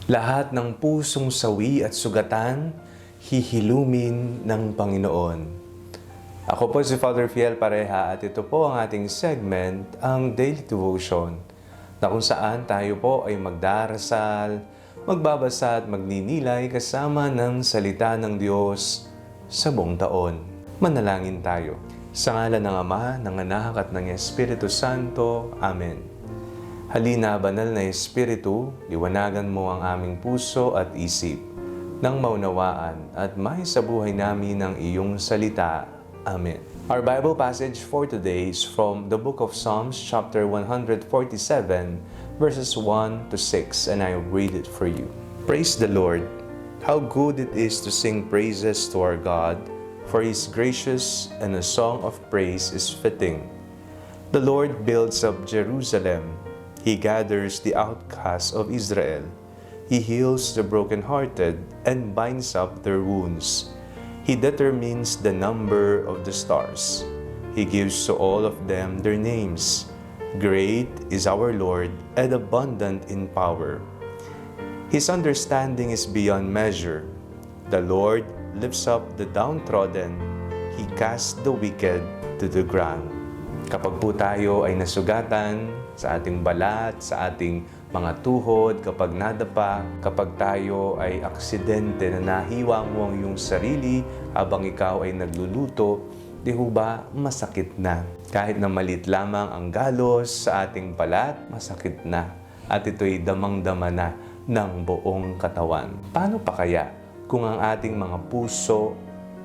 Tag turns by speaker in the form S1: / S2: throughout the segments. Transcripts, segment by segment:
S1: Lahat ng pusong sawi at sugatan, hihilumin ng Panginoon. Ako po si Father Fiel Pareha at ito po ang ating segment, ang Daily Devotion, na kung saan tayo po ay magdarasal, magbabasa at magninilay kasama ng salita ng Diyos sa buong taon. Manalangin tayo. Sa ngalan ng Ama, ng Anak at ng Espiritu Santo. Amen. Halina, Banal na Espiritu, liwanagan mo ang aming puso at isip, nang maunawaan at may sa buhay namin ang iyong salita. Amen. Our Bible passage for today is from the book of Psalms, chapter 147, verses 1 to 6, and I will read it for you. Praise the Lord. How good it is to sing praises to our God, for He is gracious and a song of praise is fitting. The Lord builds up Jerusalem. He gathers the outcasts of Israel. He heals the brokenhearted and binds up their wounds. He determines the number of the stars. He gives to all of them their names. Great is our Lord and abundant in power. His understanding is beyond measure. The Lord lifts up the downtrodden. He casts the wicked to the ground. Kapag po tayo ay nasugatan sa ating balat, sa ating mga tuhod, kapag nadapa, kapag tayo ay aksidente na nahiwa mo ang iyong sarili habang ikaw ay nagluluto, di ho ba masakit na? Kahit na maliit lamang ang galos sa ating balat, masakit na. At ito'y damang-dama na ng buong katawan. Paano pa kaya kung ang ating mga puso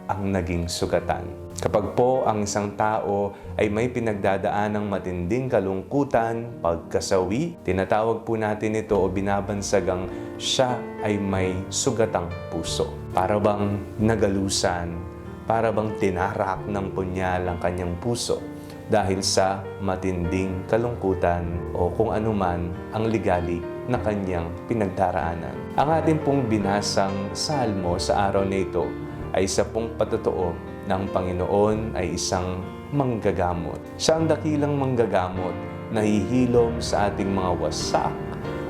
S1: ang naging sugatan? Kapag po ang isang tao ay may pinagdadaan ng matinding kalungkutan, pagkasawi, tinatawag po natin ito o binabansagang siya ay may sugatang puso. Para bang nagalusan, para bang tinarak ng punyal ang kanyang puso dahil sa matinding kalungkutan o kung anuman ang ligali na kanyang pinagdaraanan. Ang ating pong binasang salmo sa araw na ito ay isa pong patotoo ng Panginoon ay isang manggagamot. Siya ang dakilang manggagamot na hihilom sa ating mga wasak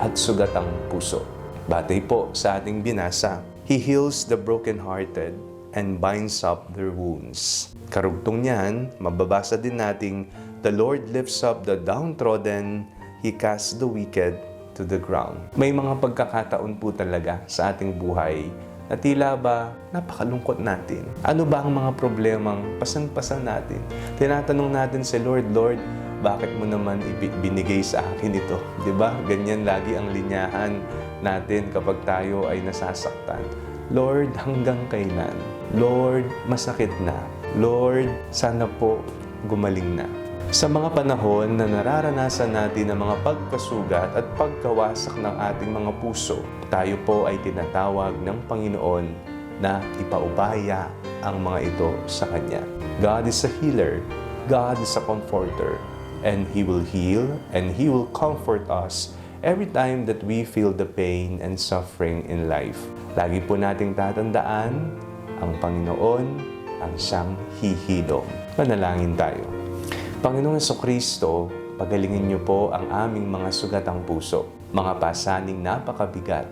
S1: at sugatang puso. Batay po sa ating binasa, He heals the brokenhearted and binds up their wounds. Karugtong niyan, mababasa din nating, the Lord lifts up the downtrodden, He casts the wicked to the ground. May mga pagkakataon po talaga sa ating buhay na tila ba napakalungkot natin. Ano ba ang mga problemang pasan-pasan natin? Tinatanong natin si Lord, Lord, bakit mo naman binigay sa akin ito? Diba? Ganyan lagi ang linyahan natin kapag tayo ay nasasaktan. Lord, hanggang kailan? Lord, masakit na. Lord, sana po gumaling na. Sa mga panahon na nararanasan natin ang mga pagkasugat at pagkawasak ng ating mga puso, tayo po ay tinatawag ng Panginoon na ipaubaya ang mga ito sa Kanya. God is a healer, God is a comforter, and He will heal and He will comfort us every time that we feel the pain and suffering in life. Lagi po nating tatandaan, ang Panginoon ang siyang hihilom. Manalangin tayo. Panginoong Jesucristo, pagalingin niyo po ang aming mga sugatang puso, mga pasaning napakabigat,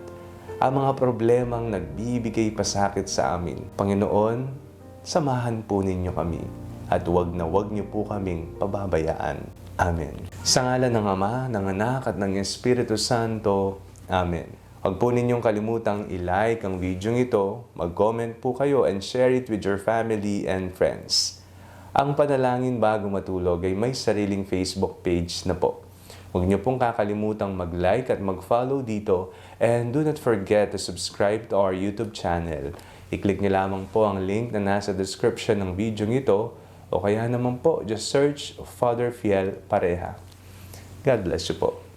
S1: ang mga problemang nagbibigay pasakit sa amin. Panginoon, samahan po ninyo kami at huwag na huwag niyo po kaming pababayaan. Amen. Sa ngalan ng Ama, ng Anak at ng Espiritu Santo. Amen. Huwag po ninyong kalimutang i-like ang video ito, mag-comment po kayo and share it with your family and friends. Ang Panalangin Bago Matulog ay may sariling Facebook page na po. Huwag niyo pong kakalimutang mag-like at mag-follow dito and do not forget to subscribe to our YouTube channel. I-click niyo lamang po ang link na nasa description ng video ito o kaya naman po, just search Father Fiel Pareha. God bless you po.